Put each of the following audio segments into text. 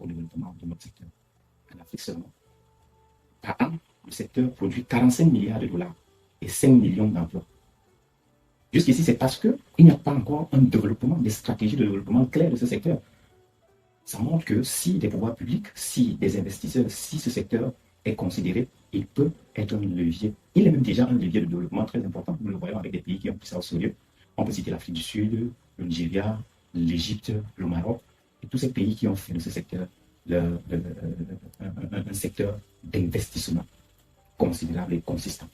au développement de notre secteur. En Afrique seulement, par an, le secteur produit 45 milliards de dollars et 5 millions d'emplois. Jusqu'ici, c'est parce qu'il n'y a pas encore un développement, des stratégies de développement claires de ce secteur. Ça montre que si des pouvoirs publics, si des investisseurs, si ce secteur est considéré, il peut être un levier. Il est même déjà un levier de développement très important. Nous le voyons avec des pays qui ont pris ça au sérieux. On peut citer l'Afrique du Sud, le Nigeria, l'Égypte, le Maroc, et tous ces pays qui ont fait de ce secteur un secteur d'investissement considérable et consistant.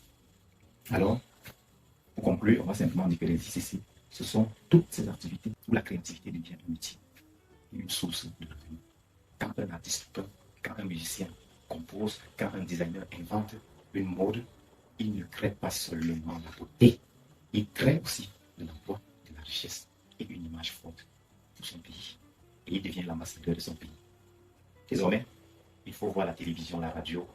Alors, pour conclure, on va simplement dire que les ICC, ce sont toutes ces activités où la créativité devient un outil, une source de revenus. Quand un artiste peint, quand un musicien compose, quand un designer invente une mode, il ne crée pas seulement la beauté, il crée aussi de l'emploi, de la richesse et une image forte pour son pays. Et il devient l'ambassadeur de son pays. Désormais, il faut voir la télévision, la radio,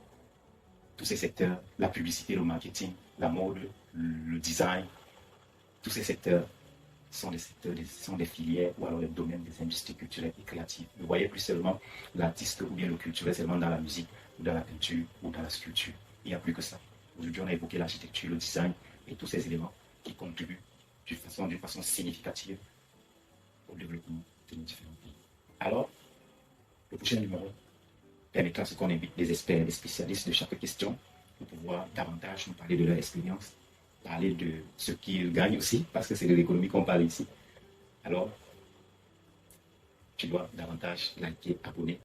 tous ces secteurs, la publicité, le marketing, la mode, le design, tous ces secteurs sont des filières ou alors des domaines des industries culturelles et créatives. Ne voyez plus seulement l'artiste ou bien le culturel seulement dans la musique ou dans la peinture ou dans la sculpture. Il n'y a plus que ça. Aujourd'hui, on a évoqué l'architecture, le design et tous ces éléments qui contribuent d'une façon significative au développement de nos différents pays. Alors, le prochain numéro permettra à ce qu'on invite des experts, des spécialistes de chaque question pour pouvoir davantage nous parler de leur expérience, parler de ce qu'ils gagnent aussi, parce que c'est de l'économie qu'on parle ici. Alors, tu dois davantage liker, abonner.